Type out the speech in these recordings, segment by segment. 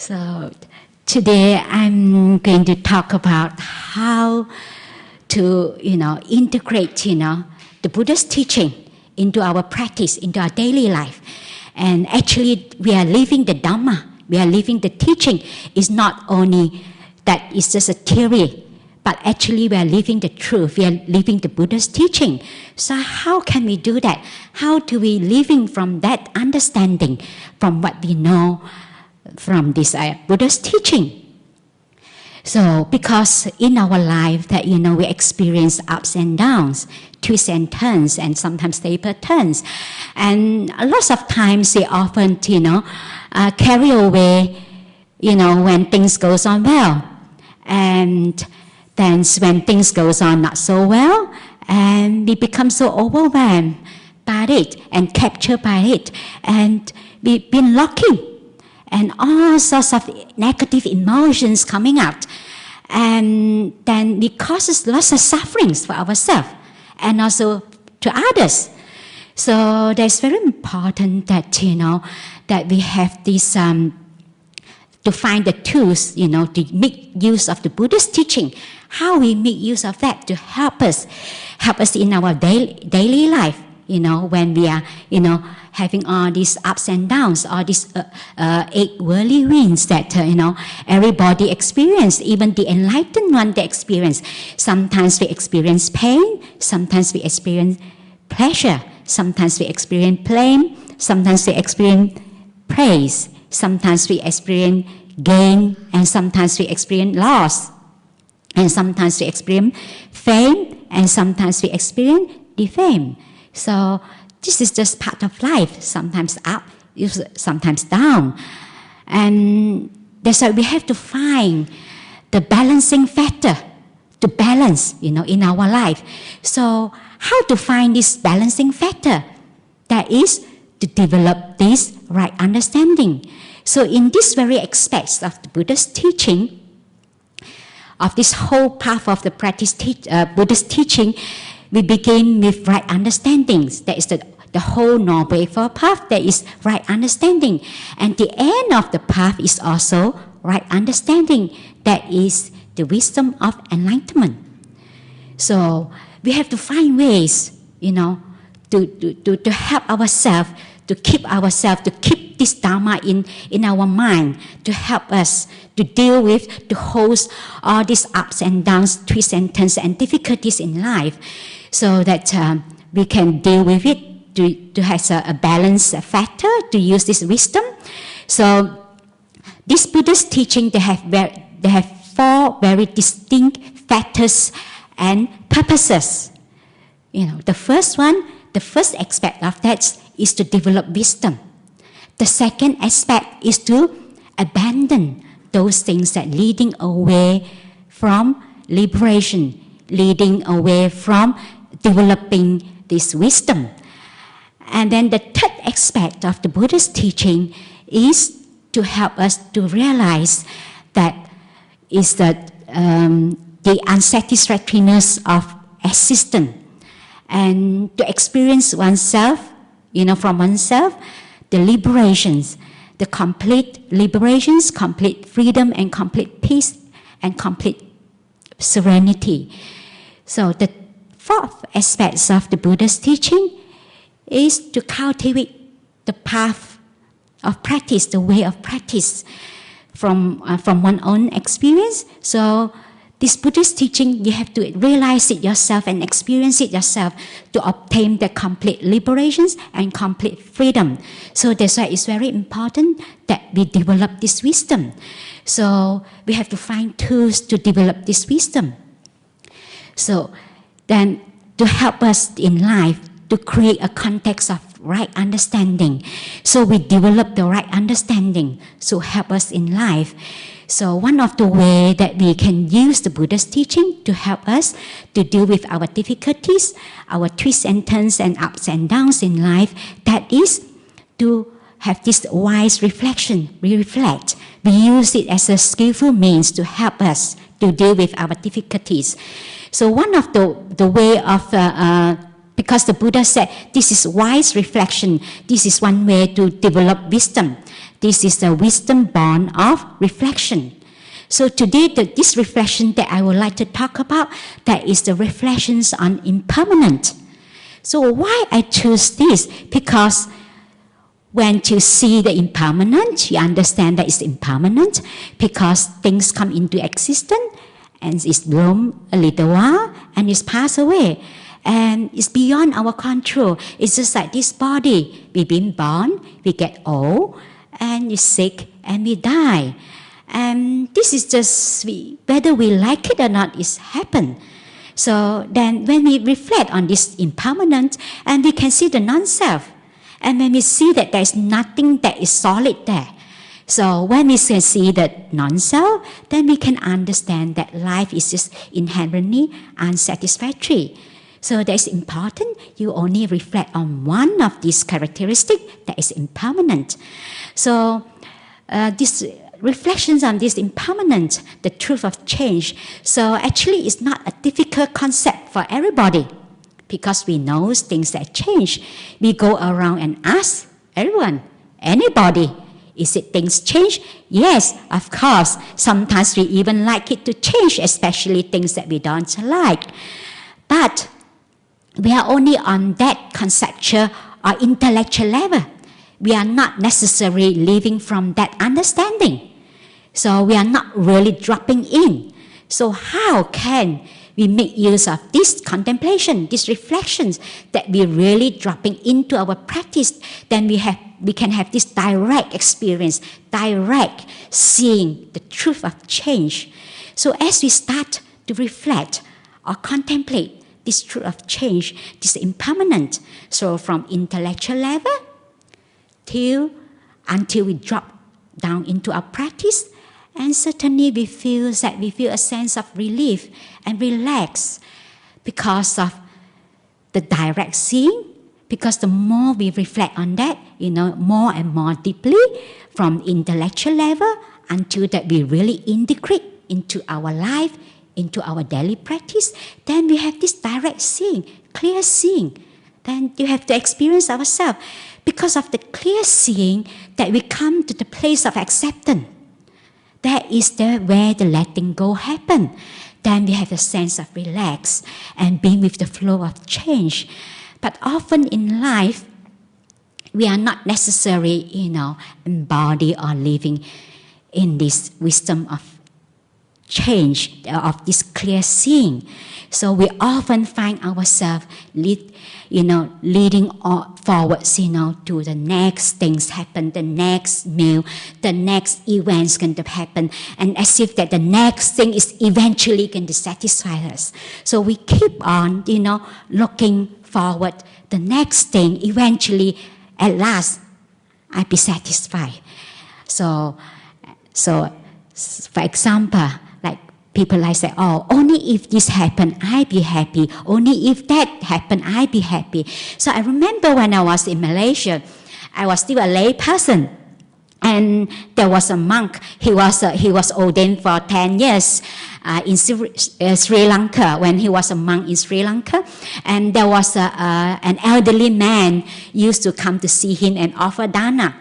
So today I'm going to talk about how to, integrate, the Buddhist teaching into our practice, into our daily life. And actually, we are living the Dhamma. We are living the teaching. It's not only that it's just a theory, but actually we are living the truth. We are living the Buddha's teaching. So how can we do that? How do we living from that understanding, from what we know from this Buddha's teaching? So because in our life that, we experience ups and downs, twists and turns, and sometimes taper turns. And lots of times we often, carry away, when things goes on well. And then when things goes on not so well, and we become so overwhelmed by it and captured by it. And we've been locking and all sorts of negative emotions coming out. And then it causes lots of sufferings for ourselves and also to others. So that's very important that, that we have this, to find the tools, to make use of the Buddhist teaching. How we make use of that to help us in our daily life, when we are, having all these ups and downs, all these 8 whirlwinds that, everybody experience, even the enlightened one they experience. Sometimes we experience pain, sometimes we experience pleasure, sometimes we experience blame, sometimes we experience praise, sometimes we experience gain, and sometimes we experience loss, and sometimes we experience fame, and sometimes we experience defame. So this is just part of life, sometimes up, sometimes down. And that's why we have to find the balancing factor to balance, in our life. So how to find this balancing factor? That is to develop this right understanding. So in this very aspects of the Buddhist teaching, of this whole path of the practice Buddhist teaching, we begin with right understandings. That is the whole Noble Eightfold Path, that is right understanding. And the end of the path is also right understanding. That is the wisdom of enlightenment. So we have to find ways, to help ourselves, to keep this Dhamma in our mind, to help us to deal with, to host all these ups and downs, twists and turns and difficulties in life, so that we can deal with it, to have a balance factor, to use this wisdom. So this Buddhist teaching, they have 4 very distinct factors and purposes. The first aspect of that is to develop wisdom. The second aspect is to abandon those things that leading away from liberation, leading away from developing this wisdom. And then the third aspect of the Buddhist teaching is to help us to realize that is that the unsatisfactoriness of existence, and to experience oneself, from oneself, the liberations, the complete liberations, complete freedom and complete peace and complete serenity. So the 4th aspect of the Buddhist teaching is to cultivate the path of practice, the way of practice from one's own experience. So this Buddhist teaching, you have to realize it yourself and experience it yourself to obtain the complete liberations and complete freedom. So that's why it's very important that we develop this wisdom. So we have to find tools to develop this wisdom. So then to help us in life to create a context of right understanding. So we develop the right understanding to help us in life. So one of the ways that we can use the Buddhist teaching to help us to deal with our difficulties, our twists and turns and ups and downs in life, that is to have this wise reflection. We reflect. We use it as a skillful means to help us to deal with our difficulties. So one of the way of because the Buddha said this is wise reflection, this is one way to develop wisdom. This is the wisdom born of reflection. So today, this reflection that I would like to talk about, that is the reflections on impermanence. So why I choose this? Because when you see the impermanence, you understand that it's impermanent, because things come into existence and it's bloom a little while and it's pass away. And it's beyond our control. It's just like this body. We've been born, we get old, and we're sick, and we die. And this is just, whether we like it or not, it's happened. So then when we reflect on this impermanence, and we can see the non-self, and when we see that there's nothing that is solid there. So when we can see that non-self, then we can understand that life is just inherently unsatisfactory. So that's important. You only reflect on one of these characteristics that is impermanent. So these reflections on this impermanence, the truth of change. So actually it's not a difficult concept for everybody, because we know things that change. We go around and ask everyone, anybody, is it things change? Yes, of course. Sometimes we even like it to change, especially things that we don't like. But we are only on that conceptual or intellectual level. We are not necessarily living from that understanding. So we are not really dropping in. So how can we make use of this contemplation, these reflections, that we're really dropping into our practice? Then we can have this direct experience, direct seeing the truth of change. So as we start to reflect or contemplate this truth of change, this impermanence, so from intellectual level until we drop down into our practice, and certainly we feel a sense of relief and relax because of the direct seeing. Because the more we reflect on that, more and more deeply from intellectual level, until that we really integrate into our life, into our daily practice, then we have this direct seeing, clear seeing. Then you have to experience ourselves. Because of the clear seeing, that we come to the place of acceptance. That is where the letting go happens. Then we have a sense of relax and being with the flow of change. But often in life, we are not necessarily, embodied or living in this wisdom of change, of this clear seeing. So we often find ourselves leading forwards, to the next things happen, the next meal, the next events going to happen, and as if that the next thing is eventually going to satisfy us. So we keep on, looking forward, the next thing, eventually, at last, I'll be satisfied. So for example, like people like say, oh, only if this happened, I'll be happy. Only if that happened, I'll be happy. So I remember when I was in Malaysia, I was still a lay person. And there was a monk. He was ordained for 10 years in Sri Lanka, when he was a monk in Sri Lanka. And there was an elderly man used to come to see him and offer dana.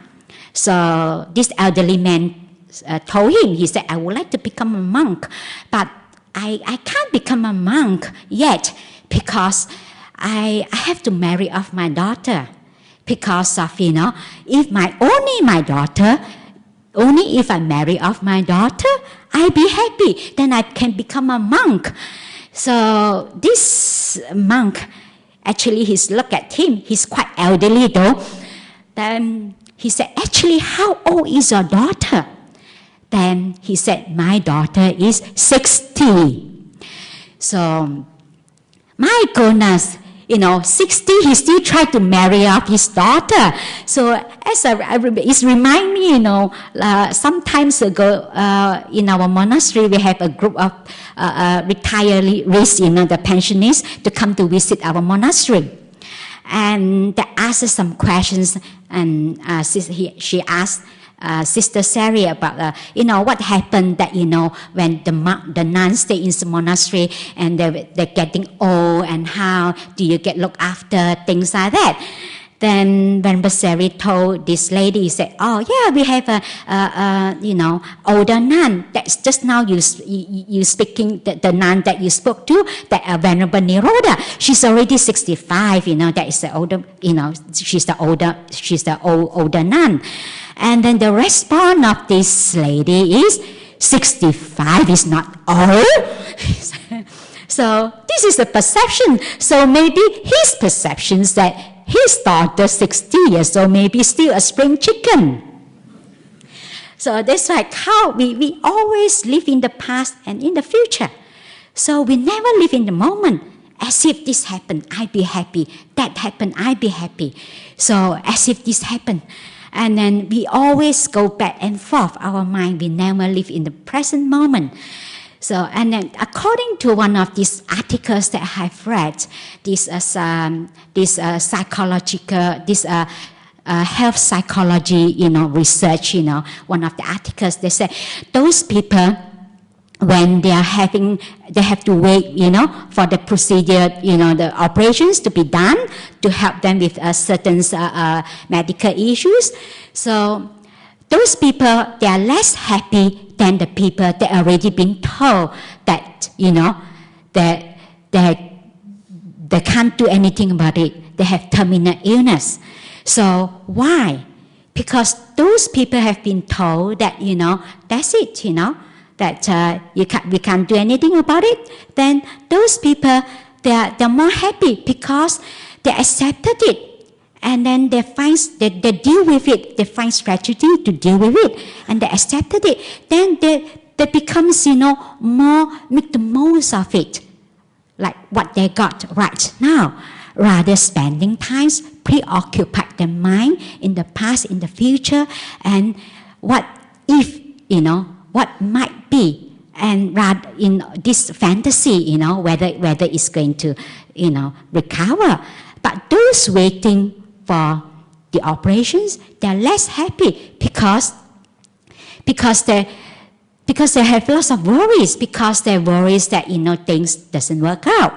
So this elderly man told him, he said, I would like to become a monk, but I can't become a monk yet because I have to marry off my daughter. Because of, if I marry off my daughter, I'll be happy. Then I can become a monk. So this monk, actually, look at him. He's quite elderly though. Then he said, actually, how old is your daughter? Then he said, my daughter is 60. So, my goodness, 60, he still tried to marry off his daughter. So, it reminds me, some times ago, in our monastery, we have a group of retirees, the pensioners, to come to visit our monastery. And they asked us some questions, and she asked Sister Sari about, what happened that, when the nuns stay in the monastery and they're getting old, and how do you get looked after, things like that. then Venerable Seri told this lady, he said, "Oh yeah, we have a older nun. That's just now you speaking the nun that you spoke to, that Venerable Niroda. She's already 65. That is the older. She's the older nun." And then the response of this lady is, 65 is not old. So this is a perception. So maybe his perceptions that his daughter 60 years old maybe still a spring chicken. So that's like how we always live in the past and in the future. So we never live in the moment. As if this happened, I'd be happy. That happened, I'd be happy. So as if this happened. And then we always go back and forth. Our mind, we never live in the present moment. So, and then according to one of these articles that I have read, this psychological, health psychology, research, one of the articles, they say those people, when they have to wait, for the procedure, the operations to be done to help them with certain medical issues. So those people, they are less happy than the people that already been told that, that they can't do anything about it. They have terminal illness. So why? Because those people have been told that, that's it, that we can't do anything about it. Then those people, they're more happy because they accepted it. And then they deal with it. They find strategy to deal with it, and they accepted it. Then they becomes, more make the most of it, like what they got right now, rather spending time preoccupied their mind in the past, in the future, and what if, what might be, and rather in this fantasy, whether it's going to, recover. But those waiting for the operations, they're less happy because they have lots of worries, because they worries that things doesn't work out,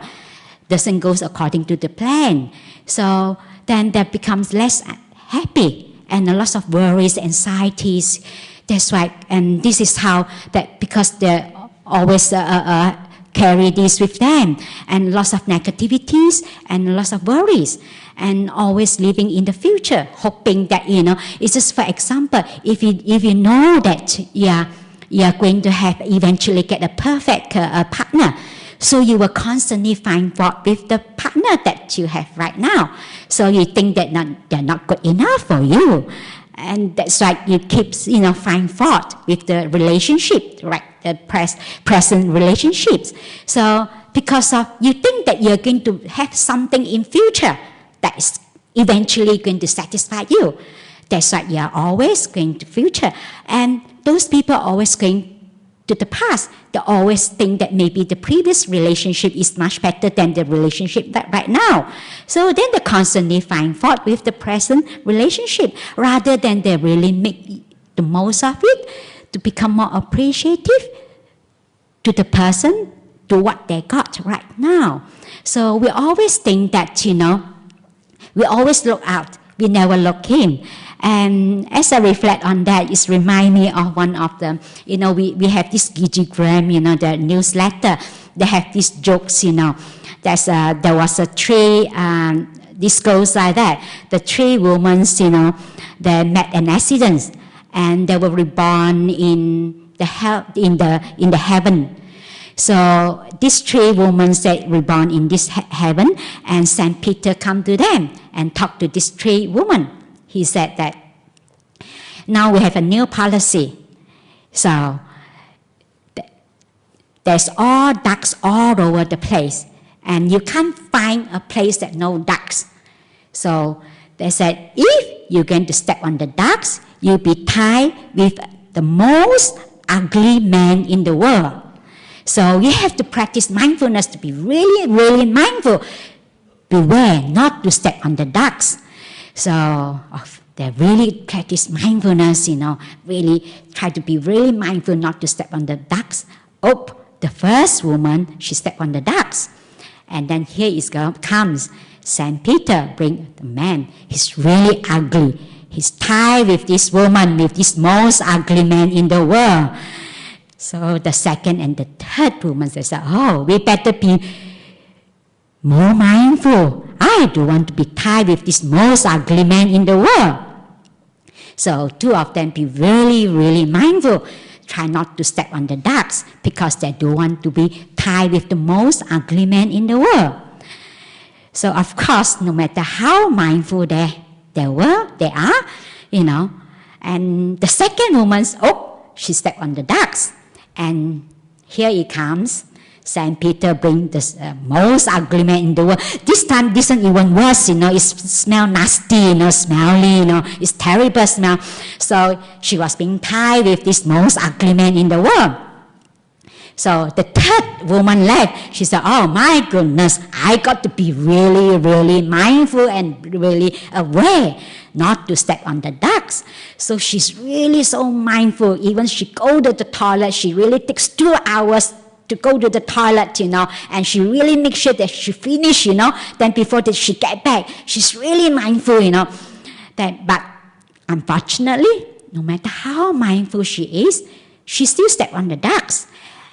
doesn't go according to the plan. So then they becomes less happy and a lot of worries, anxieties. That's right, and this is how that, because they always carry this with them, and lots of negativities and lots of worries, and always living in the future, hoping that, it's just, for example, if you know that you're going to have eventually get a perfect partner, so you will constantly find fault with the partner that you have right now. So you think that they're not good enough for you. And that's right, you keep, find fault with the relationship, right? The present relationships. So because of, you think that you're going to have something in future that is eventually going to satisfy you. That's why you're always going to future. And those people are always going to the past. They always think that maybe the previous relationship is much better than the relationship that right now. So then they constantly find fault with the present relationship, rather than they really make the most of it to become more appreciative to the person, to what they got right now. So we always think that, we always look out, we never look in. And as I reflect on that, it reminds me of one of them. We have this Gijigram, the newsletter. They have these jokes, there was a tree, this goes like that. The three women, they met an accident, and they were reborn in the heaven. So these three women said reborn in this heaven, and Saint Peter come to them and talk to these three women. He said that now we have a new policy. So there's all ducks all over the place, and you can't find a place that no ducks. So they said, if you're going to step on the ducks, you'll be tied with the most ugly man in the world. So you have to practice mindfulness to be really, really mindful. Beware not to step on the ducks. So they really practice mindfulness, really try to be really mindful not to step on the ducks. The first woman, she stepped on the ducks. And then here it comes. Saint Peter bring the man. He's really ugly. He's tied with this woman, with this most ugly man in the world. So the second and the third woman says, oh, we better be more mindful. I don't want to be tied with this most ugly man in the world. So two of them be really, really mindful. Try not to step on the ducks because they don't want to be tied with the most ugly man in the world. So of course, no matter how mindful they are, and the second woman, she stepped on the ducks. And here it comes. Saint Peter bring the most ugly man in the world. This time, this one even worse, it smells nasty, smelly, it's terrible smell. So she was being tied with this most ugly man in the world. So the third woman left. She said, oh my goodness, I got to be really, really mindful and really aware not to step on the ducks. So she's really so mindful. Even she go to the toilet, she really takes 2 hours to go to the toilet, and she really makes sure that she finish, then before that she get back, she's really mindful, but unfortunately, no matter how mindful she is, she still step on the ducks.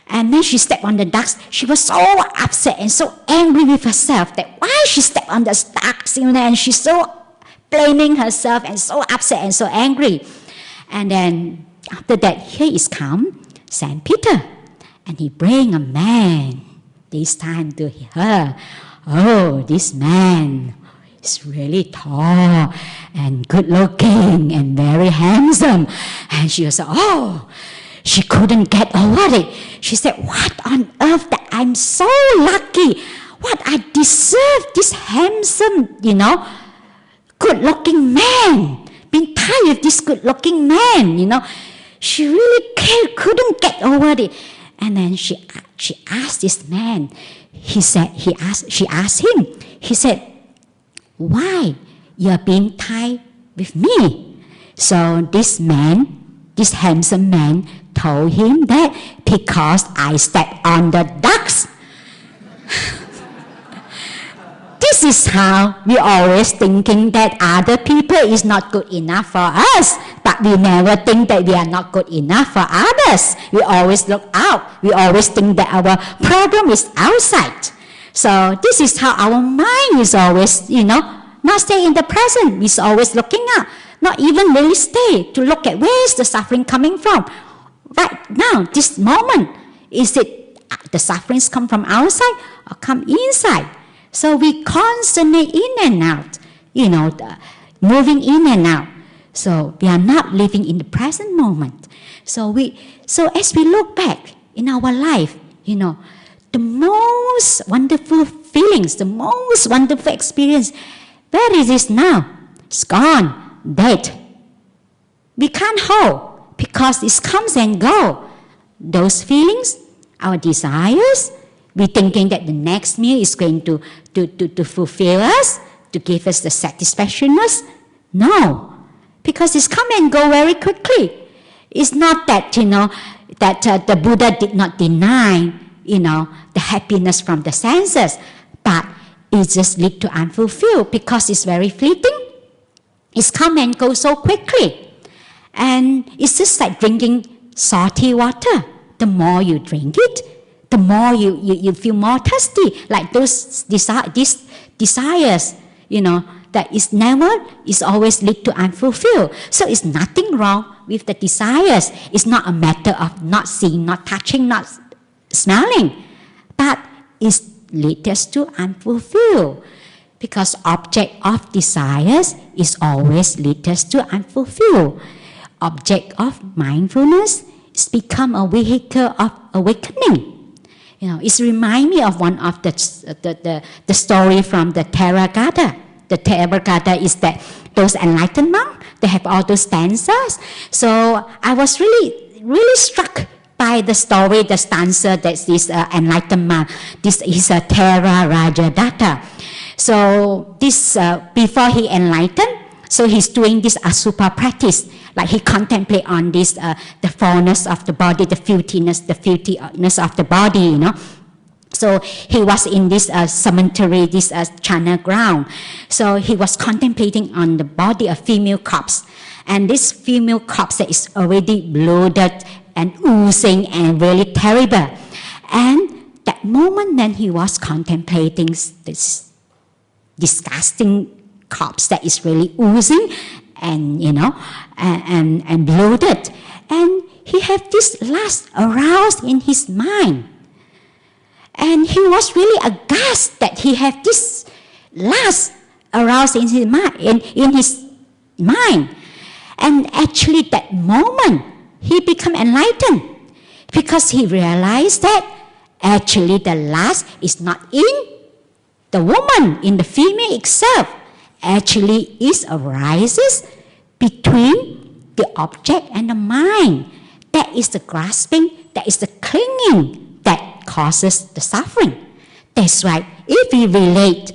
And then she stepped on the ducks. She was so upset and so angry with herself that why she stepped on the ducks, and she's so blaming herself and so upset and so angry. And then after that, here is come Saint Peter. And he bring a man, this time to her. Oh, this man is really tall and good looking and very handsome. And she was she couldn't get over it. She said, what on earth that I'm so lucky. What I deserve this handsome, good looking man. Being tied with this good looking man, She really couldn't get over it. And then she asked this man. She asked him. He said, why you're being tied with me? So this handsome man told him that because I stepped on the ducks. This is how we always thinking that other people is not good enough for us, but we never think that we are not good enough for others. We always look out. We always think that our problem is outside. So this is how our mind is always, not stay in the present. It's always looking out, not even really stay to look at where is the suffering coming from. Right now, this moment, is it the sufferings come from outside or come inside? So we constantly in and out, moving in and out. So we are not living in the present moment. So as we look back in our life, the most wonderful feelings, the most wonderful experience, where is it now? It's gone, dead. We can't hold because it comes and goes. Those feelings, our desires, we thinking that the next meal is going to fulfill us, to give us the satisfactionness. No, because it's come and go very quickly. It's not that, that the Buddha did not deny, the happiness from the senses, but it just leads to unfulfilled because it's very fleeting. It's come and go so quickly. And it's just like drinking salty water. The more you drink it, the more you feel more thirsty. Like those desires, that is always lead to unfulfilled. So it's nothing wrong with the desires. It's not a matter of not seeing, not touching, not smelling, but it leads us to unfulfilled. Because object of desires is always leads us to unfulfilled. Object of mindfulness is become a vehicle of awakening. It reminds me of one of the story from the Theravada. The Theravada is that those enlightened monks, they have all those stanzas. So I was really struck by the story, the stanza that this enlightened monk, this is a Theravada. So this before he enlightened, so he's doing this asupa practice, like he contemplate on this the foulness of the body, the filthiness of the body, So he was in this cemetery, this Chana ground. So he was contemplating on the body of female corpse. And this female corpse that is already bloated and oozing and really terrible. And that moment then he was contemplating this disgusting corpse that is really oozing and, and bloated. And he had this lust aroused in his mind. And he was really aghast that he had this lust aroused in his mind. And actually that moment, he became enlightened because he realized that actually the lust is not in the woman, in the female itself. Actually, it arises between the object and the mind. That is the grasping, that is the clinging that causes the suffering. That's right. If we relate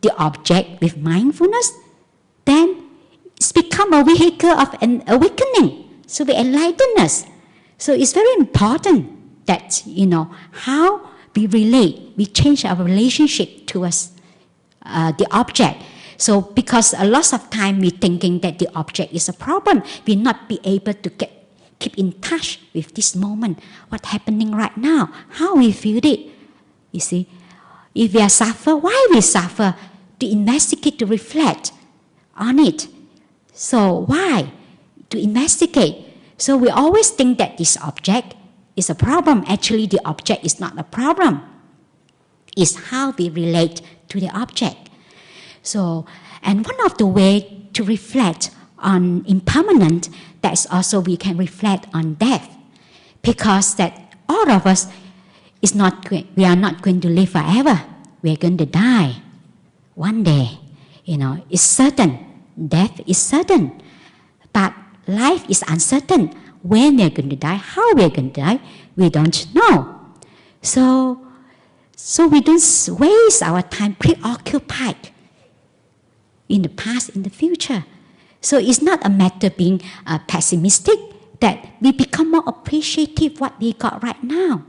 the object with mindfulness, then it's become a vehicle of an awakening. So we enlighten us. So it's very important that, how we relate, we change our relationship towards the object. So because a lot of time we're thinking that the object is a problem, we not be able to keep in touch with this moment, what's happening right now, how we feel it. You see, if we are suffer, why we suffer? To investigate, to reflect on it. So why? To investigate. So we always think that this object is a problem. Actually, the object is not a problem. It's how we relate to the object. So, and one of the ways to reflect on impermanence, that's also we can reflect on death. Because that all of us we are not going to live forever. We are going to die one day. It's certain. Death is certain. But life is uncertain. When we are going to die, how we are going to die, we don't know. So we don't waste our time preoccupied in the past, in the future. So it's not a matter of being pessimistic, that we become more appreciative what we got right now.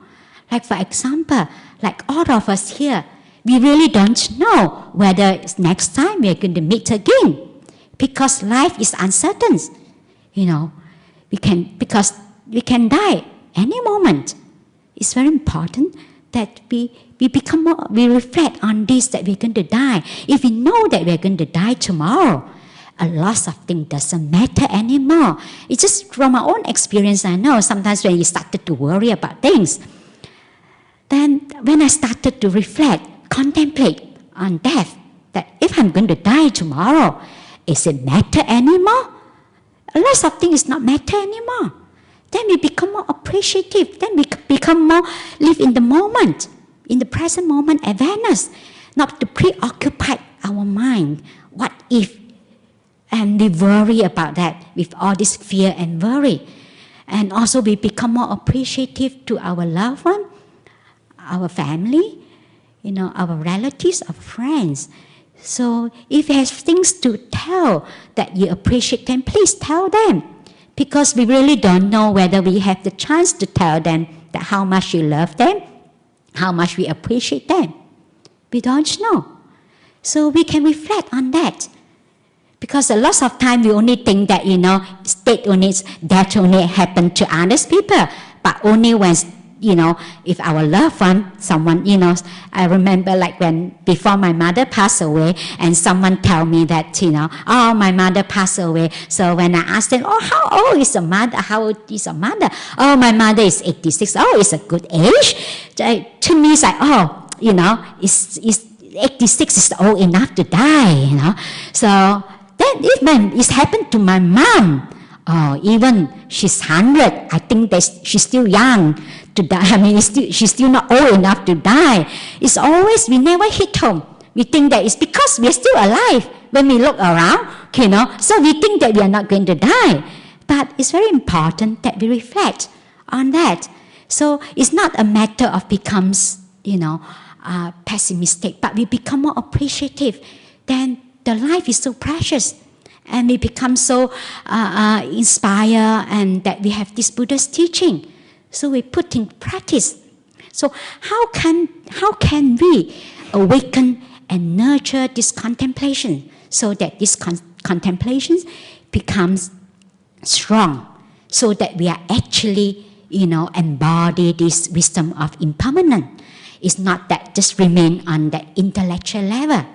Like for example, like all of us here, we really don't know whether next time we are going to meet again, because life is uncertain. Because we can die any moment. It's very important that we reflect on this, that we're going to die. If we know that we're going to die tomorrow, a lot of things doesn't matter anymore. It's just from my own experience, I know sometimes when you started to worry about things, then when I started to reflect, contemplate on death, that if I'm going to die tomorrow, is it matter anymore? A lot of things not matter anymore. Then we become more appreciative. Then we become more live in the moment, in the present moment awareness, not to preoccupy our mind. What if? And we worry about that with all this fear and worry. And also we become more appreciative to our loved one, our family, our relatives, our friends. So if you have things to tell that you appreciate them, please tell them. Because we really don't know whether we have the chance to tell them that how much you love them, how much we appreciate them. We don't know. So we can reflect on that. Because a lot of time we only think that, death only happen to other people. But only when, if our loved one, someone, I remember like before my mother passed away, and someone tell me that, my mother passed away. So when I asked them, how old is your mother? How old is your mother? Oh, my mother is 86. Oh, it's a good age. To me, it's like, it's 86 is old enough to die, So then if it's happened to my mom, even she's 100, I think that she's still young to die. I mean, she's still not old enough to die. It's always, we never hit home. We think that it's because we're still alive when we look around, so we think that we are not going to die. But it's very important that we reflect on that. So it's not a matter of becomes, pessimistic, but we become more appreciative. Then the life is so precious. And we become so inspired, and that we have this Buddhist teaching. So we put in practice. So how can we awaken and nurture this contemplation so that this contemplation becomes strong, so that we are actually, embody this wisdom of impermanence? It's not that just remain on the intellectual level.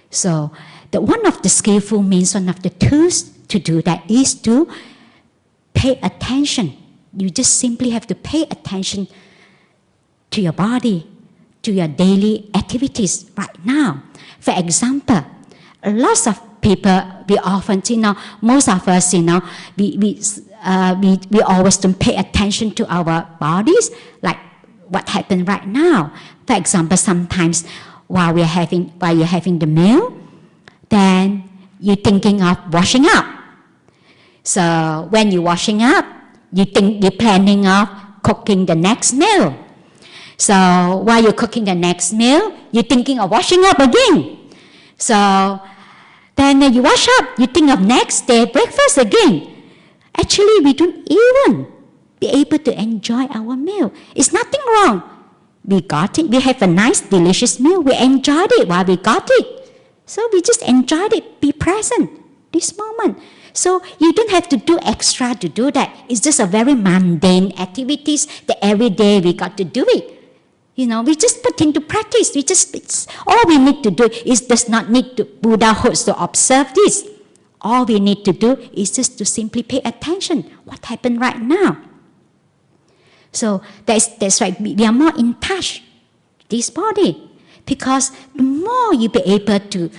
So one of the skillful means, one of the tools to do that is to pay attention. You just simply have to pay attention to your body, to your daily activities right now. For example, lots of people, we often, most of us, we always don't pay attention to our bodies, like what happened right now. For example, sometimes while you're having the meal, then you're thinking of washing up. So when you're washing up, you're planning of cooking the next meal. So while you're cooking the next meal, you're thinking of washing up again. So then you wash up, you think of next day breakfast again. Actually, we don't even be able to enjoy our meal. It's nothing wrong. We got it. We have a nice, delicious meal. We enjoyed it while we got it. So we just enjoyed it. Be present this moment. So you don't have to do extra to do that. It's just a very mundane activities that every day we got to do it. We just put into practice. All we need to do is does not need to Buddhahood to observe this. All we need to do is just to simply pay attention. What happened right now? So that's right. We are more in touch with this body, because the more you be able to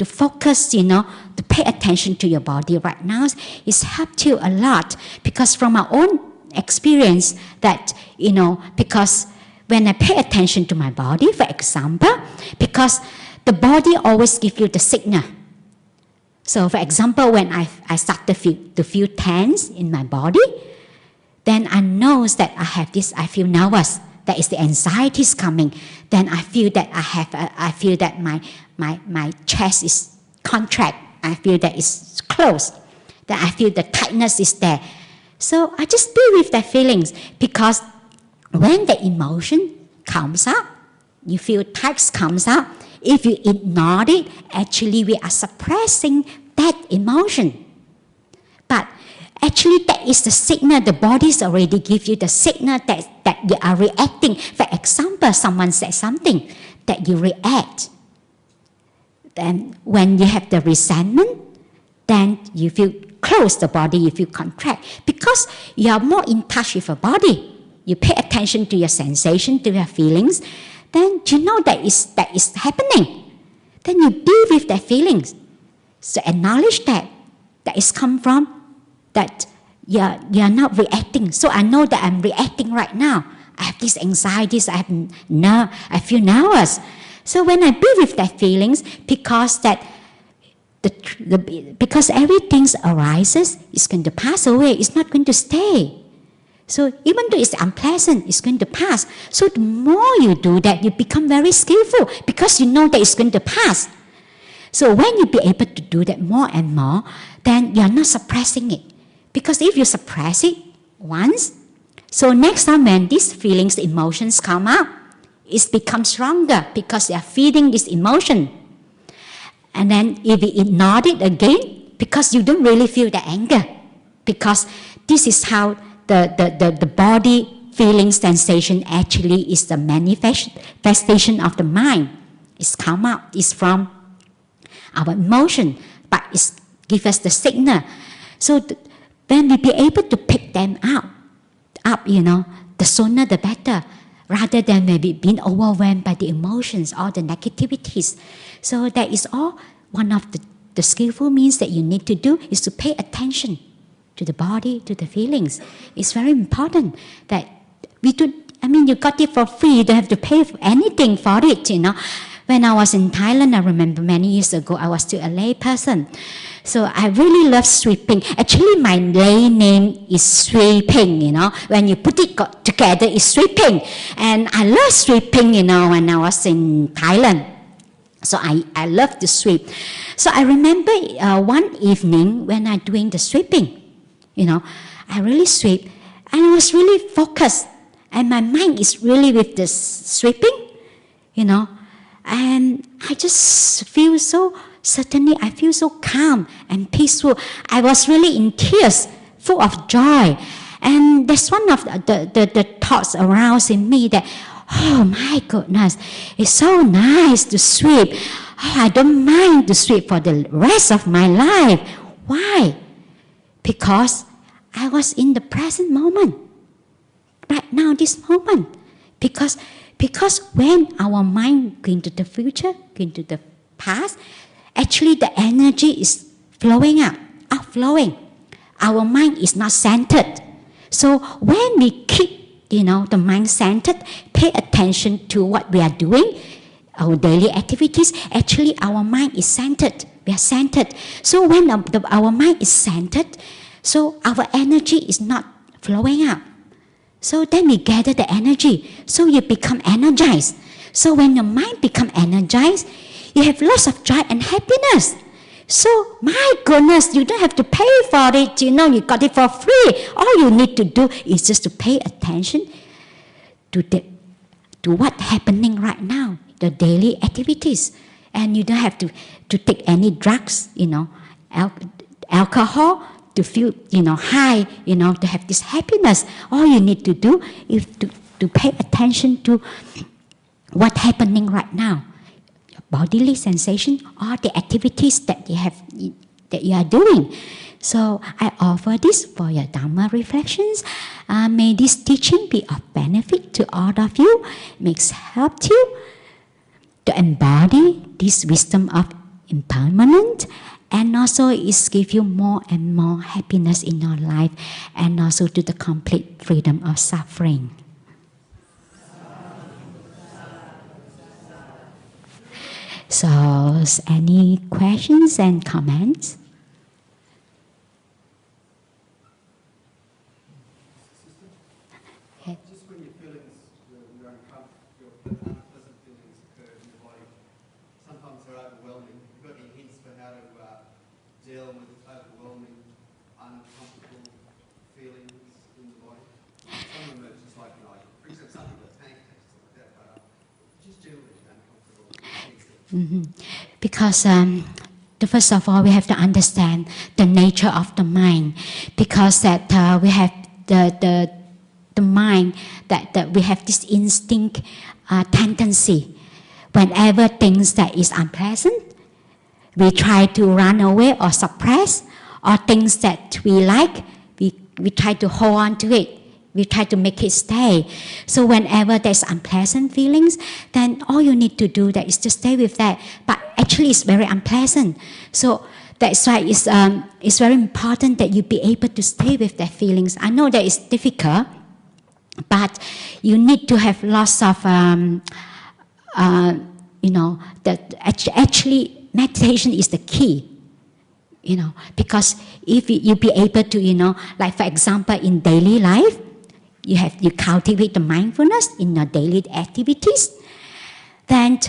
focus, to pay attention to your body right now, it's helped you a lot. Because from our own experience, that because when I pay attention to my body, for example, because the body always gives you the signal. So for example, when I start to feel tense in my body, then I know that I feel nervous. That is the anxiety is coming. Then I feel that I feel that my chest is contract. I feel that it's closed. Then I feel the tightness is there. So I just be with the feelings, because when the emotion comes up, you feel tight comes up. If you ignore it, actually we are suppressing that emotion. But actually that is the signal. The bodies already give you the signal that you are reacting. For example, someone says something that you react. Then when you have the resentment, then you feel close the body, you feel contract. Because you are more in touch with your body. You pay attention to your sensation, to your feelings, then you know that is happening. Then you be with that feelings. So acknowledge that is come from that you're not reacting. So I know that I'm reacting right now. I have these anxieties, I feel nervous. So when I be with that feelings, because because everything arises, it's going to pass away. It's not going to stay. So even though it's unpleasant, it's going to pass. So the more you do that, you become very skillful, because you know that it's going to pass. So when you be able to do that more and more, then you're not suppressing it. Because if you suppress it once, so next time when these feelings, emotions come up, it becomes stronger, because they are feeding this emotion. And then if you ignore it again, because you don't really feel the anger, because this is how the body feeling sensation actually is the manifestation of the mind. It's come up, it's from our emotion, but it gives us the signal. So when we be able to pick them up, the sooner the better, rather than maybe being overwhelmed by the emotions or the negativities. So that is all one of the skillful means that you need to do, is to pay attention to the body, to the feelings. It's very important that you got it for free. You don't have to pay for anything for it, When I was in Thailand, I remember many years ago, I was still a lay person. So I really love sweeping. Actually, my lay name is sweeping, When you put it together, it's sweeping. And I love sweeping, when I was in Thailand. So I love to sweep. So I remember one evening when I'm doing the sweeping, I really sweep. And I was really focused. and my mind is really with the sweeping, and I just feel so, certainly I feel so calm and peaceful. I was really in tears, full of joy. And that's one of the thoughts aroused in me that, oh my goodness, it's so nice to sweep. Oh, I don't mind to sweep for the rest of my life. Why? Because I was in the present moment. Right now, this moment. Because when our mind goes into the future, goes into the past, actually the energy is flowing out, outflowing. Our mind is not centered. So when we keep, the mind centered, pay attention to what we are doing, our daily activities, actually our mind is centered. We are centered. So when our mind is centered, so our energy is not flowing out. So then we gather the energy. So you become energized. So when your mind becomes energized, you have lots of joy and happiness. So, my goodness, you don't have to pay for it, you got it for free. All you need to do is just to pay attention to what's happening right now, the daily activities. And you don't have to take any drugs, alcohol to feel, high, to have this happiness. All you need to do is to pay attention to what's happening right now. Bodily sensation, all the activities that you are doing. So I offer this for your Dhamma reflections. May this teaching be of benefit to all of you. Makes help you to embody this wisdom of impermanence, and also it gives you more and more happiness in your life, and also to the complete freedom of suffering. So, any questions and comments? Okay. Just when your feelings, your unpleasant feelings occur in your body, sometimes they're overwhelming. Have you got any hints for how to deal with overwhelming, uncomfortable feelings in the body? Some of them are just like, for example, something like panic attacks, like that, but just generally uncomfortable things. Because first of all, we have to understand the nature of the mind, because that we have the mind that we have this instinct tendency. Whenever things that is unpleasant, we try to run away or suppress, or things that we like, we try to hold on to it. We try to make it stay. So whenever there's unpleasant feelings, then all you need to do that is to stay with that. But actually it's very unpleasant. So that's why it's very important that you be able to stay with their feelings. I know that it's difficult, but you need to have lots of, that actually meditation is the key. Because if you be able to, like for example in daily life, you cultivate the mindfulness in your daily activities, then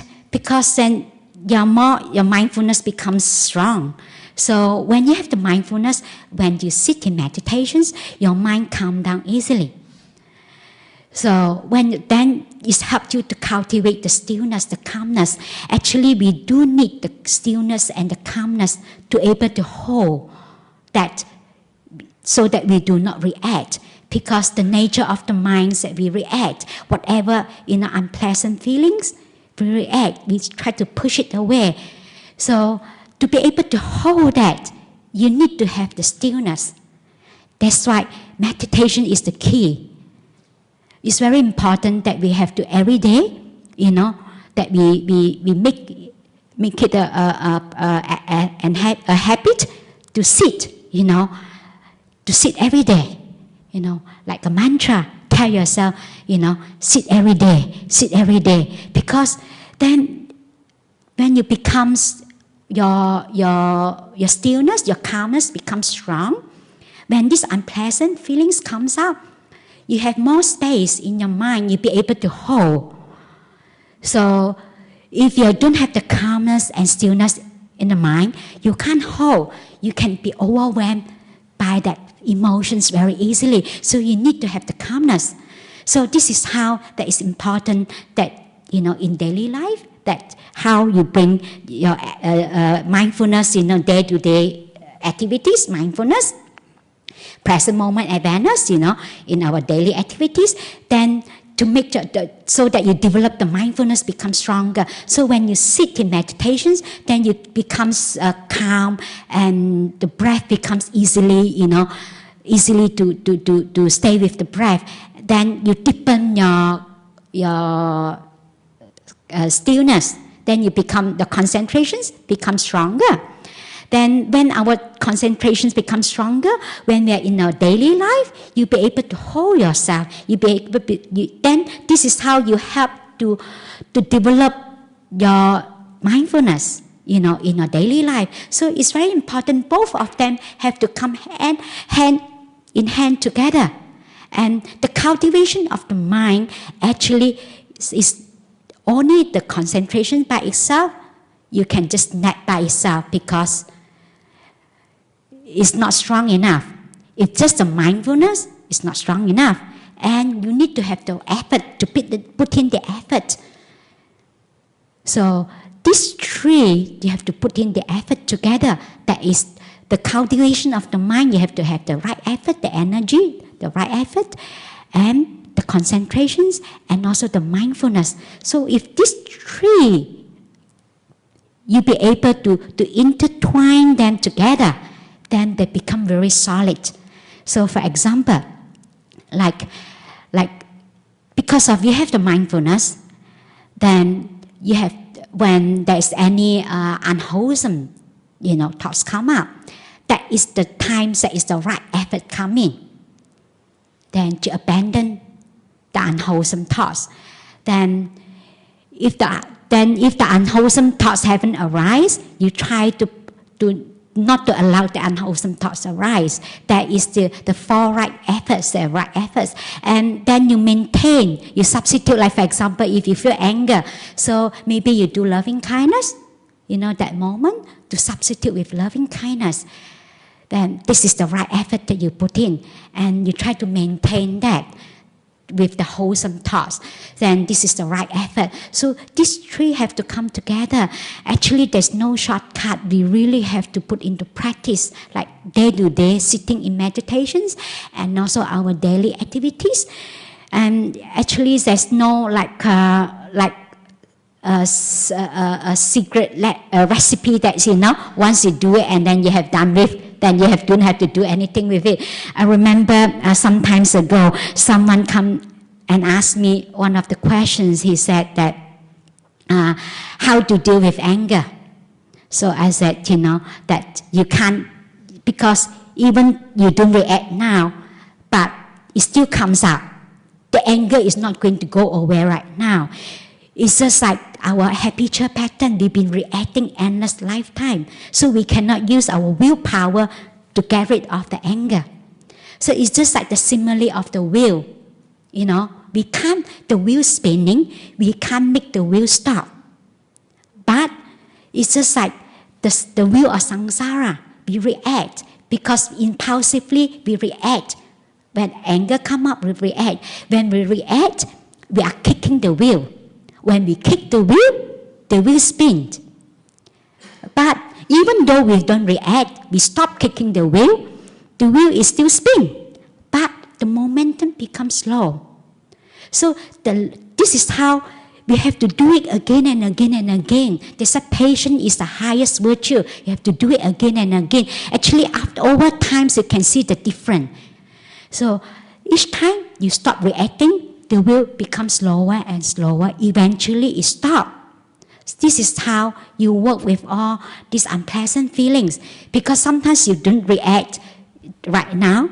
your mindfulness becomes strong. So when you have the mindfulness, when you sit in meditations, your mind calms down easily. So then it helps you to cultivate the stillness, the calmness. Actually, we do need the stillness and the calmness to able to hold that, so that we do not react. Because the nature of the mind is that we react. Whatever unpleasant feelings, we react. We try to push it away. So to be able to hold that, you need to have the stillness. That's why meditation is the key. It's very important that we have to every day, that we make it a habit to sit, to sit every day. Like a mantra, tell yourself, sit every day. Because then when you becomes your stillness, your calmness becomes strong, when these unpleasant feelings comes up, you have more space in your mind, you'll be able to hold. So if you don't have the calmness and stillness in the mind, you can't hold. You can be overwhelmed by that emotions very easily. So you need to have the calmness. So this is how that is important that, in daily life, that how you bring your mindfulness, day-to-day activities, mindfulness, present moment awareness, in our daily activities, then to make so that you develop the mindfulness become stronger. So when you sit in meditations, then you becomes calm, and the breath becomes easily to stay with the breath. Then you deepen your stillness. Then the concentrations become stronger. Then when our concentrations become stronger, when we are in our daily life, you'll be able to hold yourself. Then this is how you help to develop your mindfulness, in your daily life. So it's very important. Both of them have to come hand in hand together. And the cultivation of the mind actually is only the concentration by itself. You can just net by itself because it's not strong enough. It's just the mindfulness, it's not strong enough. And you need to have the effort to put in the effort. So these three, you have to put in the effort together. That is the cultivation of the mind. You have to have the right effort, the energy, the right effort, and the concentrations, and also the mindfulness. So if these three, you be able to intertwine them together, then they become very solid. So for example, like because of you have the mindfulness, then you have, when there's any unwholesome thoughts come up, that is the time, that is the right effort coming. Then to abandon the unwholesome thoughts. Then if the unwholesome thoughts haven't arise, you try to not to allow the unwholesome thoughts arise. That is the four right efforts, the right efforts. And then you maintain, you substitute, like for example, if you feel anger, so maybe you do loving kindness, that moment, to substitute with loving kindness. Then this is the right effort that you put in, and you try to maintain that with the wholesome thoughts. Then this is the right effort. So these three have to come together. Actually, there's no shortcut. We really have to put into practice, like day-to-day sitting in meditations, and also our daily activities. And actually, there's no a secret recipe that once you do it and then you have done with, then you don't have to do anything with it. I remember some times ago, someone come and asked me one of the questions. He said that how to deal with anger. So I said, that you can't, because even you don't react now, but it still comes out. The anger is not going to go away right now. It's just like our habitual pattern. We've been reacting endless lifetime. So we cannot use our willpower to get rid of the anger. So it's just like the simile of the wheel. We can't, the wheel spinning, we can't make the wheel stop. But it's just like the wheel of samsara. We react because impulsively we react. When anger comes up, we react. When we react, we are kicking the wheel. When we kick the wheel spins. But even though we don't react, we stop kicking the wheel is still spinning. But the momentum becomes slow. So this is how we have to do it again and again and again. They say patience is the highest virtue. You have to do it again and again. Actually, over time, you can see the difference. So each time you stop reacting, the wheel becomes slower and slower. Eventually, it stops. This is how you work with all these unpleasant feelings. Because sometimes you don't react right now.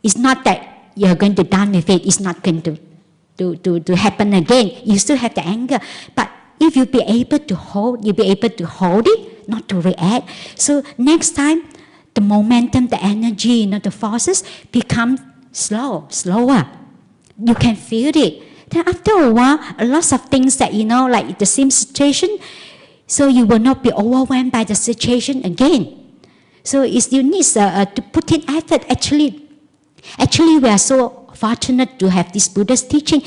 It's not that you're going to done with it. It's not going to happen again. You still have the anger. But if you be able to hold, you'll be able to hold it, not to react. So next time, the momentum, the energy, the forces become slower. You can feel it. Then after a while, a lot of things that, like the same situation, so you will not be overwhelmed by the situation again. So you need to put in effort. Actually, we are so fortunate to have this Buddhist teaching.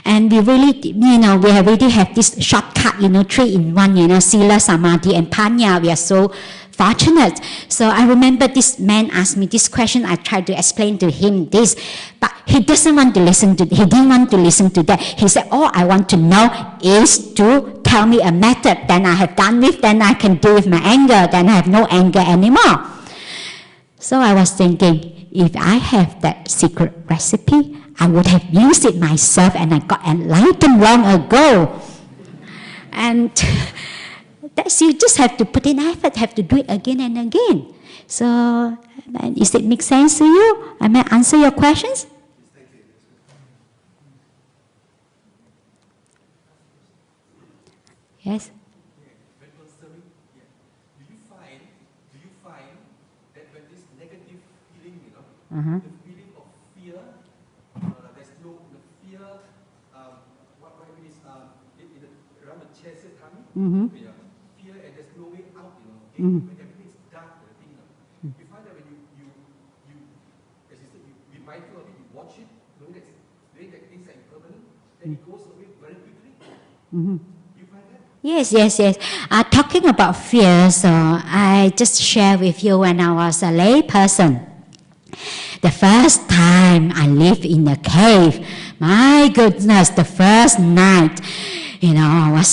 And we really, we already have this shortcut, 3-in-1, Sila, Samadhi, and Panya. We are so fortunate. So I remember this man asked me this question. I tried to explain to him this, but he didn't want to listen to that. He said, all I want to know is to tell me a method. Then I have done with, then I can deal with my anger. Then I have no anger anymore. So I was thinking, if I have that secret recipe, I would have used it myself and I got enlightened long ago. And you just have to put in effort, have to do it again and again. So, does it make sense to you? I may answer your questions? Yes? When observing, do you find that when this negative feeling, the feeling of fear, there's no the fear, what I mean is around the chest tummy, fear and there's no way out, when everything is dark, you find that when you as you said, you be mindful of it, you watch it, knowing that things are impermanent, then it goes away very quickly. You find that? Yes. Talking about fear, so I just share with you when I was a lay person. The first time I lived in a cave, my goodness, the first night, I was,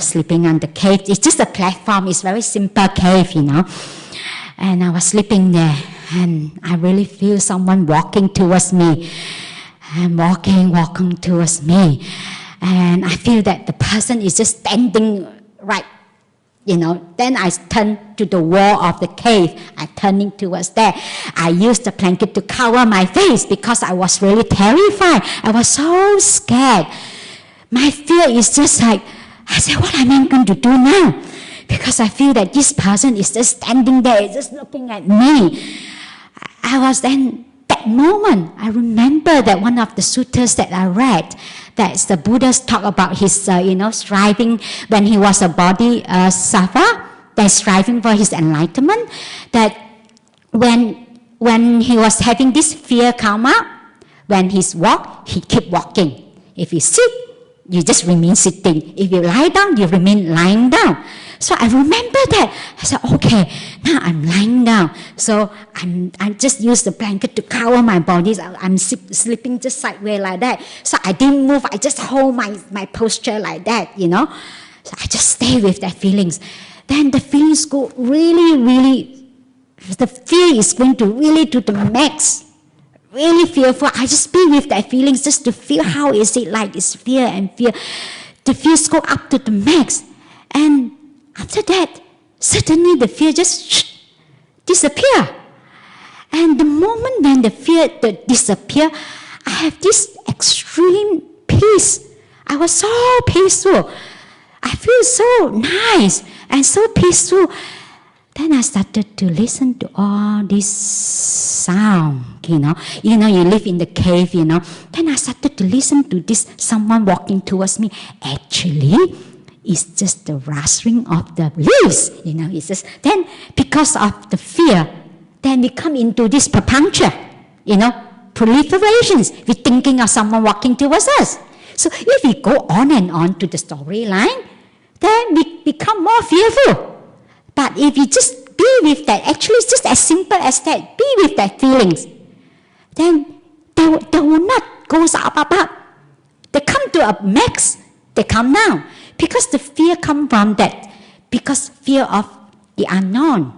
sleeping on the cave. It's just a platform. It's very simple cave, And I was sleeping there, and I really feel someone walking towards me, and walking towards me. And I feel that the person is just standing right, Then I turn to the wall of the cave. I turning towards there. I used the blanket to cover my face because I was really terrified. I was so scared. My fear is just like, I said, what am I going to do now? Because I feel that this person is just standing there, just looking at me. I was then, that moment, I remember that one of the suttas that I read, that's the Buddhist talk about his, striving when he was a bodhisattva, that striving for his enlightenment, that when he was having this fear come up, when he's walk, he keep walking. If he sit, you just remain sitting. If you lie down, you remain lying down. So I remember that. I said, okay, now I'm lying down. So I just use the blanket to cover my body. I'm sleeping just sideways like that. So I didn't move. I just hold my posture like that, So I just stay with that feelings. Then the feelings go really, the fear is going to really to the max. Really fearful. I just be with that feelings just to feel how is it like. It's fear and fear. The fears go up to the max. And after that, suddenly the fear just disappear. And the moment when the fear disappear, I have this extreme peace. I was so peaceful. I feel so nice and so peaceful. Then I started to listen to all this sound, you live in the cave, Then I started to listen to this, someone walking towards me. Actually, it's just the rustling of the leaves, It's just, then because of the fear, then we come into this papancha, proliferations. We're thinking of someone walking towards us. So if we go on and on to the storyline, then we become more fearful. But if you just be with that, actually it's just as simple as that, be with that feelings, then they will not go up. They come to a max, they come down. Because the fear comes from that, because fear of the unknown.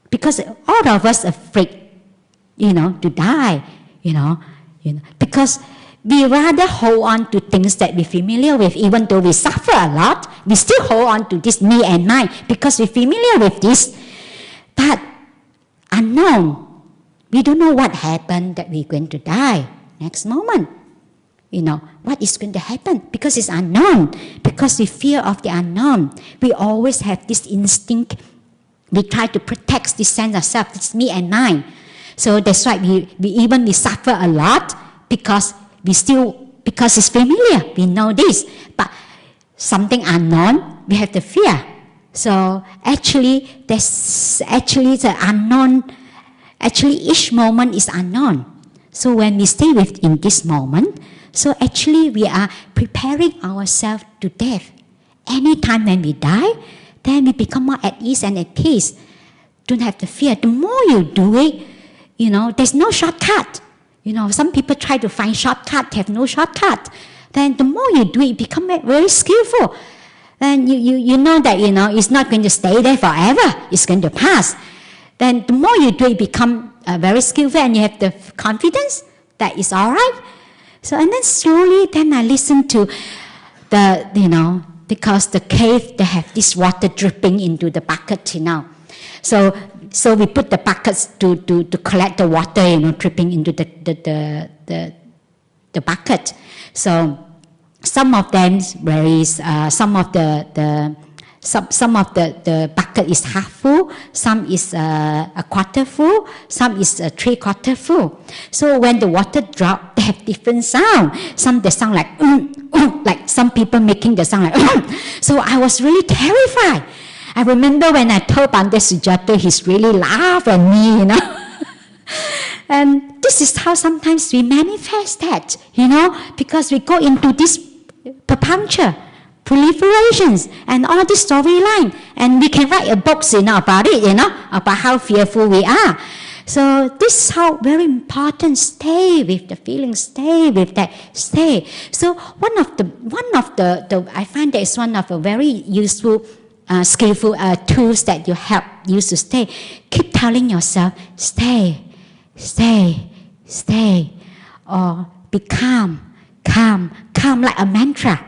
Because all of us are afraid, to die, because we rather hold on to things that we're familiar with, even though we suffer a lot, we still hold on to this me and mine, because we're familiar with this. But unknown, we don't know what happened that we're going to die next moment. What is going to happen? Because it's unknown. Because we fear of the unknown. We always have this instinct. We try to protect this sense of self. It's me and mine. So that's why we suffer a lot because it's familiar. We know this. But something unknown, we have the fear. So actually, the unknown. Actually, each moment is unknown. So when we stay within this moment, so actually we are preparing ourselves to death. Anytime when we die, then we become more at ease and at peace. Don't have to fear. The more you do it, there's no shortcut. Some people try to find shortcut, have no shortcut. Then the more you do it, you become very skillful. Then you know that, it's not going to stay there forever. It's going to pass. Then the more you do it, become very skillful, and you have the confidence that it's all right. So, and then slowly, then I listen to because the cave, they have this water dripping into the bucket, So we put the buckets to collect the water, dripping into the bucket. So some of them varies. Some of the bucket is half full. Some is a quarter full. Some is 3/4 full. So when the water drop, they have different sound. Some they sound like like some people making the sound like So I was really terrified. I remember when I told Bhante Sujata, he's really laughed at me, And this is how sometimes we manifest that, because we go into this perpuncture, proliferations, and all this storyline, and we can write a book, about it, about how fearful we are. So this is how very important. Stay with the feeling. Stay with that. Stay. So one of the I find that it's one of the very useful, skillful tools that you help you to stay. Keep telling yourself, stay, stay, stay, or be calm, calm, calm, like a mantra.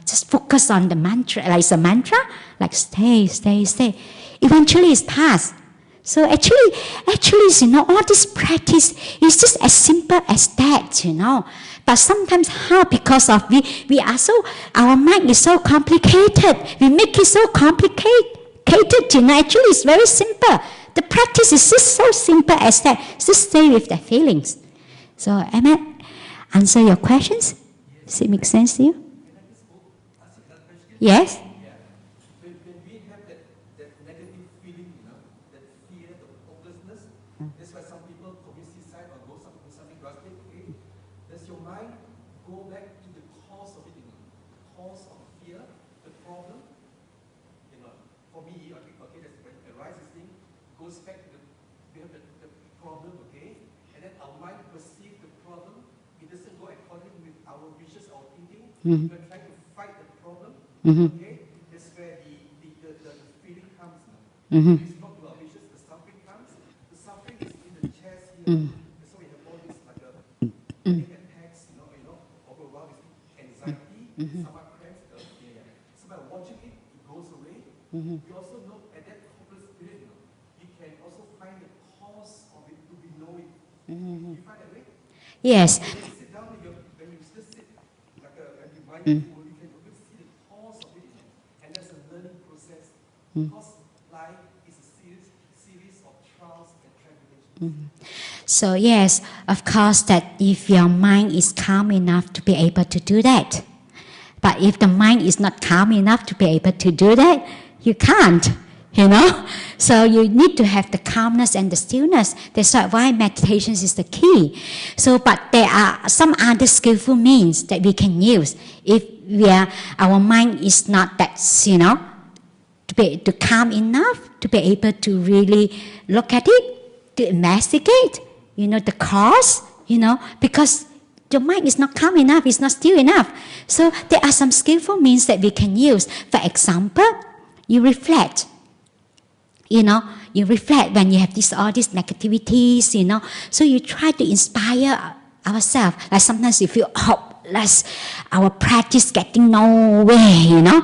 Just focus on the mantra, like it's a mantra, like stay, stay, stay. Eventually it's past. So actually, all this practice is just as simple as that, But sometimes because of we are so, our mind is so complicated. We make it so complicated, Actually, it's very simple. The practice is just so simple as that. Just stay with the feelings. So, am I answer your questions? Does it make sense to you? Yes? When we have that negative feeling, that fear, the hopelessness, that's why some people commit suicide or go something drastic, okay? Does your mind go back to the cause of it, the cause of fear, the problem? For me, okay, that's when it arises thing, goes back to we have the problem, okay? And then our mind perceives the problem, it doesn't go according with our wishes, our thinking. We're trying to fight the problem. Okay, that's where the feeling comes now. It's not to our wishes, the suffering comes. The suffering is in the chest here. So we have all this like a panic attacks, overwhelmed with anxiety, stomach cramps. So by watching it, it goes away. We also know at that hopeless period, you can also find the cause of it to be knowing. You find that way? Yes. When you sit down, when you just sit, like when you mind because life is a series of trials and tribulations. So yes, of course, that if your mind is calm enough to be able to do that. But if the mind is not calm enough to be able to do that, you can't, So you need to have the calmness and the stillness. That's why meditation is the key. So, but there are some other skillful means that we can use if our mind is not that, to calm enough to be able to really look at it, to investigate, the cause, because your mind is not calm enough, it's not still enough. So there are some skillful means that we can use. For example, you reflect. You reflect when you have all these negativities, So you try to inspire ourselves. Like sometimes you feel hopeless, our practice getting nowhere,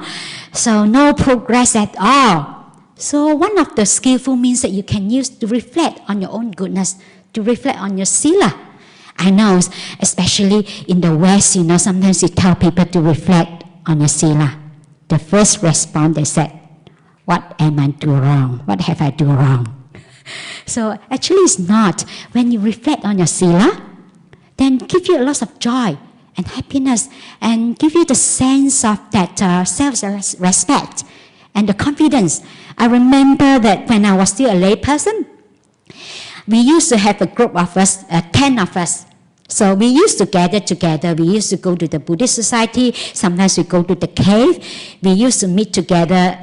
So no progress at all. So one of the skillful means that you can use to reflect on your own goodness, to reflect on your sila. I know, especially in the West, sometimes you tell people to reflect on your sila. The first response, they said, what am I doing wrong? What have I done wrong? So actually it's not. When you reflect on your sila, then give you a lot of joy and happiness, and give you the sense of that self-respect and the confidence. I remember that when I was still a lay person, we used to have a group of us, 10 of us. So we used to gather together. We used to go to the Buddhist society. Sometimes we go to the cave. We used to meet together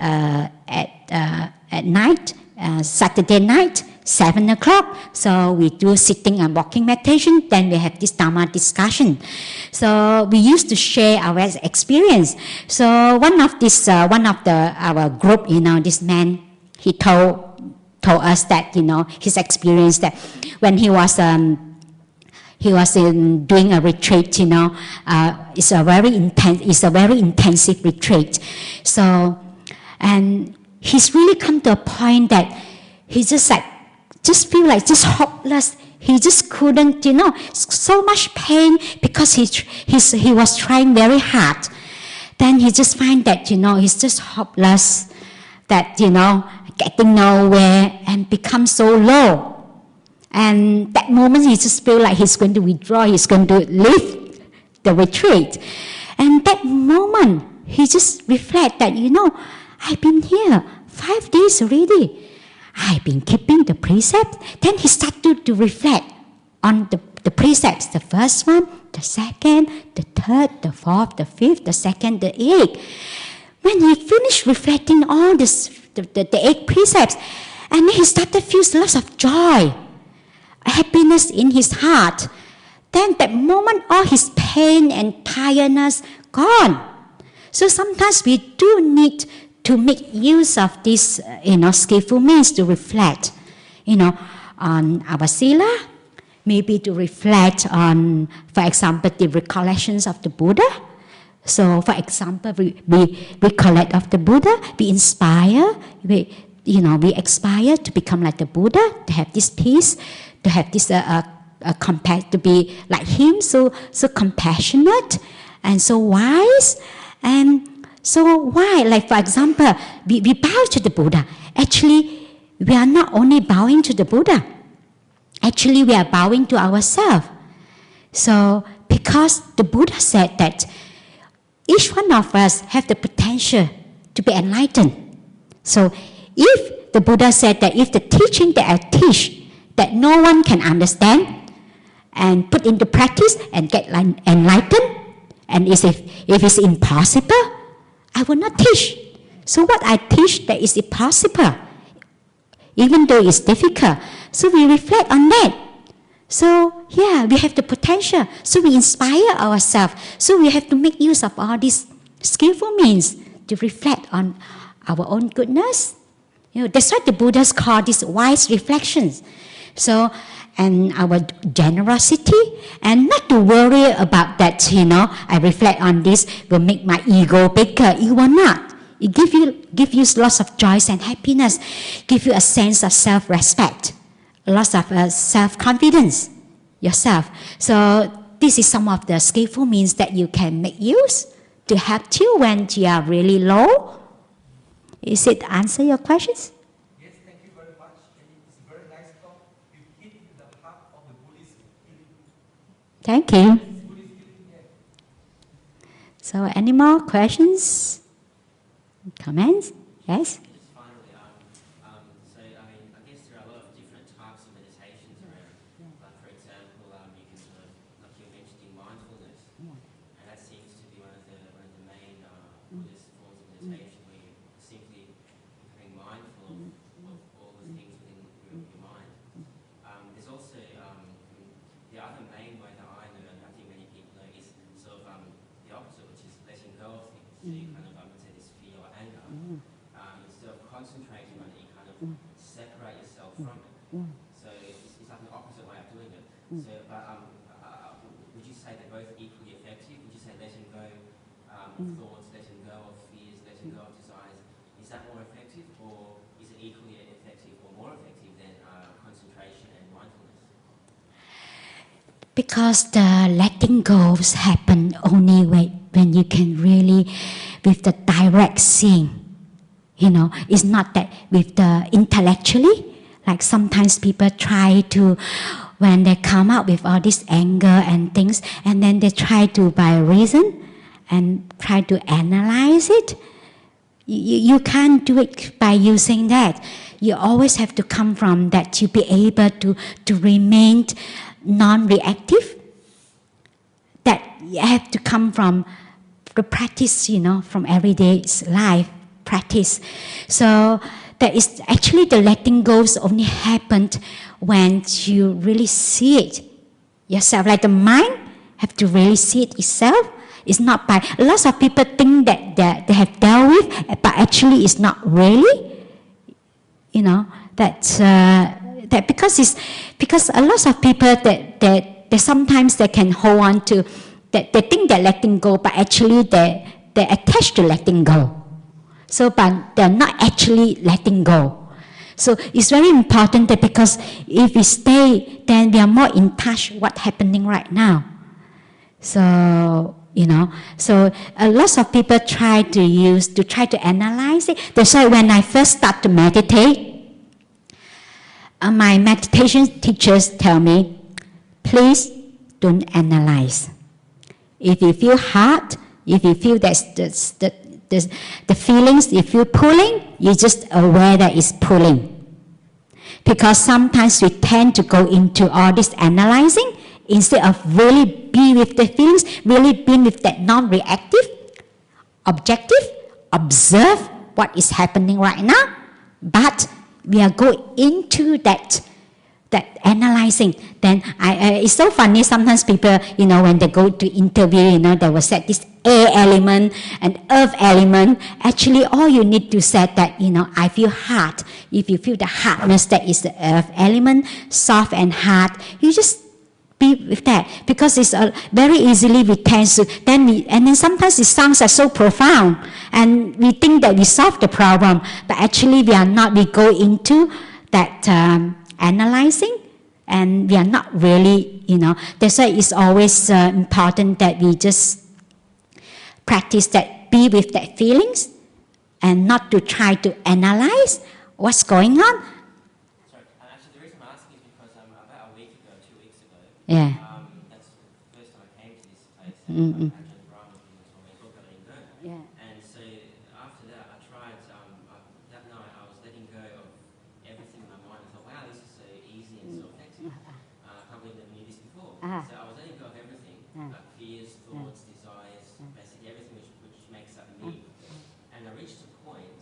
at night, Saturday night, 7 o'clock. So we do sitting and walking meditation. Then we have this Dhamma discussion. So we used to share our experience. So one of our group, this man, he told us that, his experience that when he was doing a retreat, it's a very intensive retreat. So, and he's really come to a point that he just feel like just hopeless. He just couldn't, so much pain because he was trying very hard. Then he just find that, he's just hopeless, that, getting nowhere and become so low. And that moment he just feel like he's going to withdraw, he's going to leave the retreat. And that moment he just reflect that, I've been here 5 days already. I've been keeping the precepts. Then he started to reflect on the precepts, the first one, the second, the third, the fourth, the fifth, the second, the eighth. When he finished reflecting all this, the 8 precepts, and then he started to feel lots of joy, happiness in his heart. Then that moment, all his pain and tiredness gone. So sometimes we do need to make use of this, skillful means to reflect, on our sila, maybe to reflect on, for example, the recollections of the Buddha. So, for example, we recollect of the Buddha, we inspire, we aspire to become like the Buddha, to have this peace, to have this to be like him, so compassionate and so wise. And so why? Like, for example, we bow to the Buddha. Actually, we are not only bowing to the Buddha. Actually, we are bowing to ourselves. So, because the Buddha said that each one of us have the potential to be enlightened. So, if the Buddha said that if the teaching that I teach that no one can understand and put into practice and get enlightened, and if it's impossible, I will not teach. So what I teach that is impossible, even though it's difficult. So we reflect on that. So yeah, we have the potential. So we inspire ourselves. So we have to make use of all these skillful means to reflect on our own goodness. That's what the Buddhas call these wise reflections. So, and our generosity, and not to worry about that, I reflect on this will make my ego bigger. It will not. It give you lots of joy and happiness, give you a sense of self-respect, lots of self-confidence yourself. So this is some of the skillful means that you can make use to help you when you are really low. Is it answer your questions? Yes, thank you very much. And it's a very nice talk. You hit the heart of the Buddhist. Thank you. So any more questions? Comments? Yes? Just finally, so I guess there are a lot of different types of meditations around. Like for example, you can sort of, like you mentioned, mindfulness, and that seems to be one of the main Buddhist forms of meditation, where you're simply becoming mindful of all the things within your mind. There's also the other main way that I know, and I think many people know, is sort of the opposite, which is letting go of things. So you kind of instead of concentrating on it, you kind of separate yourself from it. So it's like an opposite way of doing it. So, but would you say they're both equally effective? Would you say letting go of thoughts, letting go of fears, letting go of desires, is that more effective, or is it equally effective or more effective than concentration and mindfulness? Because the letting goes happen only when you can really, with the direct seeing. It's not that with the intellectually, like sometimes people try to, when they come out with all this anger and things, and then they try to, by reason, and try to analyze it. You can't do it by using that. You always have to come from that to be able to remain non-reactive. That you have to come from the practice, from everyday life practice. So that is actually the letting go only happened when you really see it yourself. Like the mind have to really see it itself. It's not by, lots of people think that they have dealt with, but actually it's not really. That because a lot of people that sometimes they can hold on to, that they think they're letting go, but actually they're attached to letting go. So, but they're not actually letting go. So it's very important that, because if we stay, then we are more in touch with what's happening right now. So, so a lot of people try to analyze it. That's why when I first start to meditate, my meditation teachers tell me, please don't analyze. If you feel hard, if you feel that the feelings, if you're pulling, you're just aware that it's pulling. Because sometimes we tend to go into all this analyzing instead of really be with the feelings, really being with that non-reactive, objective, observe what is happening right now, but we are going into that analyzing. Then it's so funny, sometimes people, when they go to interview, they will set this air element and earth element. Actually, all you need to say that, I feel hard. If you feel the hardness, that is the earth element, soft and hard, you just be with that, because it's very easily we tend to, and then sometimes it sounds like so profound, and we think that we solve the problem, but actually we are not. We go into that analyzing, and we are not really, That's why it's always important that we just practice that, be with that feelings, and not to try to analyze what's going on. Yeah. That's the first time I came to this place. Mm-hmm. Yeah. And so after that, I tried. That night, I was letting go of everything in my mind. I thought, wow, this is so easy and so effective. I can't believe I never knew this before. So I was letting go of everything, like fears, thoughts, desires, basically everything which makes up me. And I reached a point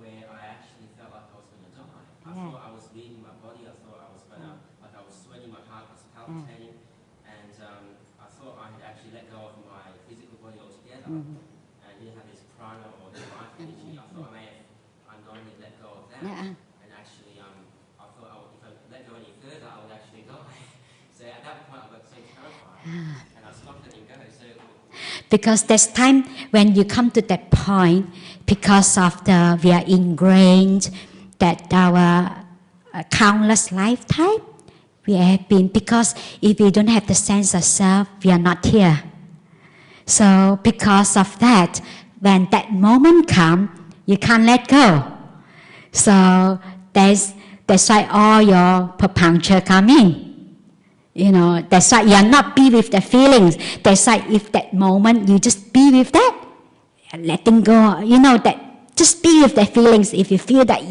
where I actually felt like I was going to die. I thought I was leaving my body. I thought I was going to, like I was sweating, my heart was palpitating, and I thought I had actually let go of my physical body altogether, and didn't have this prana or this life energy. I thought I may have unknowingly let go of that, and actually I thought if I let go any further, I would actually die. So at that point I got so terrified, and I stopped letting go. So because there's time when you come to that point, because of we are ingrained that our countless lifetime, we have been, because if we don't have the sense of self, we are not here. So because of that, when that moment comes, you can't let go. So that's why all your papancha come in. That's why you are not be with the feelings. That's why if that moment you just be with that, letting go, that just be with the feelings. If you feel that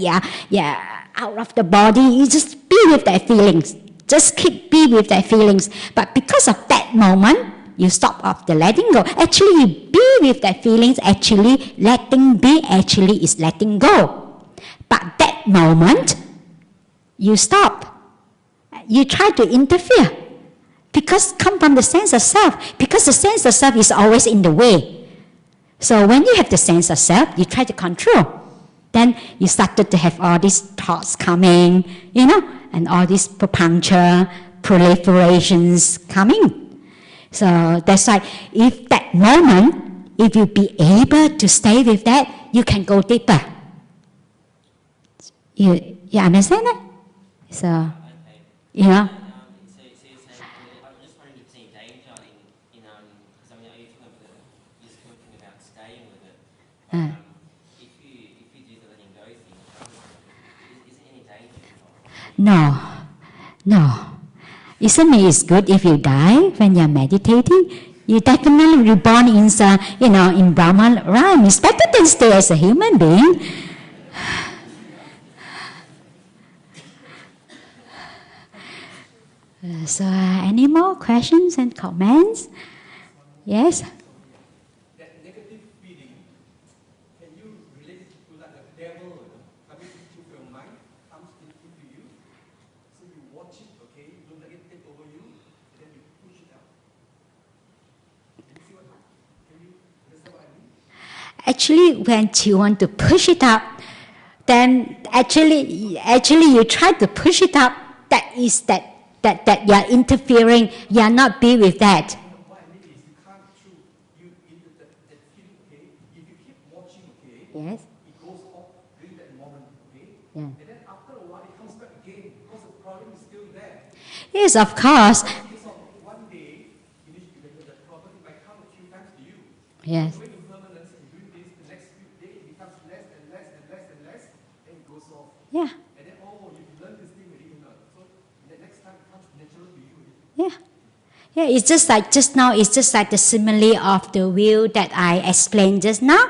out of the body, you just be with the feelings. Just keep be with their feelings. But because of that moment, you stop off the letting go. Actually, you be with their feelings. Actually, letting be actually is letting go. But that moment, you stop. You try to interfere. Because come from the sense of self. Because the sense of self is always in the way. So when you have the sense of self, you try to control. Then you started to have all these thoughts coming, and all these papancha, proliferations coming. So that's why if that moment, if you be able to stay with that, you can go deeper. You understand that? So, So you're saying, I'm just wondering if there's any danger in because I mean, you're talking about staying with it. If you do the letting go thing, is there any danger involved? No. Isn't it good if you die when you're meditating? You definitely reborn in, in Brahma realm. It's better than stay as a human being. So, any more questions and comments? Yes? That negative feeling, can you relate it to like the devil coming into your mind, comes into you? So you watch it, okay? Don't let it take over you, and then you push it out. Can you see what happens? Can you understand what I mean? Actually, when you want to push it up, then actually you try to push it up. That is that you are interfering. You are not be with that. What I mean is you can't choose. You into that feeling, okay? If you keep watching, okay? Yes. It goes off during that moment, okay? Yeah. And then after a while it comes back again because the problem is still there. Yes, of course. So one day, the problem might come a few times to you. Yes. When impermanence and doing this, the next few days it becomes less and less and less and less, and it goes off. Yeah. And then, you've learned this thing already, so the next time it comes natural to you. Yeah. Yeah, it's just like just now, it's just like the simile of the wheel that I explained just now.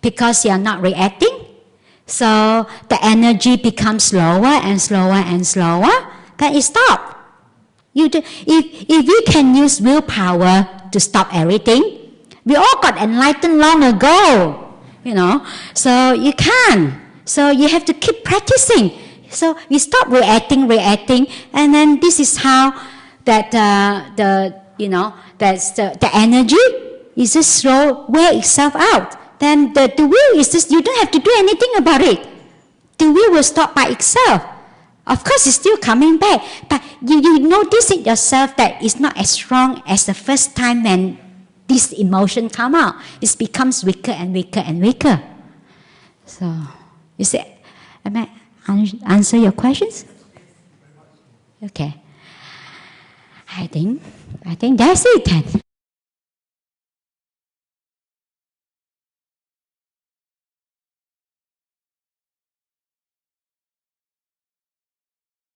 Because you are not reacting, so the energy becomes slower and slower and slower, then it stops. If we can use willpower to stop everything, we all got enlightened long ago, so you can. So you have to keep practicing. So we stop reacting, and then this is how that the energy is just slow wear itself out. Then the wheel is just, you don't have to do anything about it. The wheel will stop by itself. Of course, it's still coming back, but you notice it yourself that it's not as strong as the first time when this emotion come out. It becomes weaker and weaker and weaker. So, you see, am I answer your questions? Okay. I think that's it then.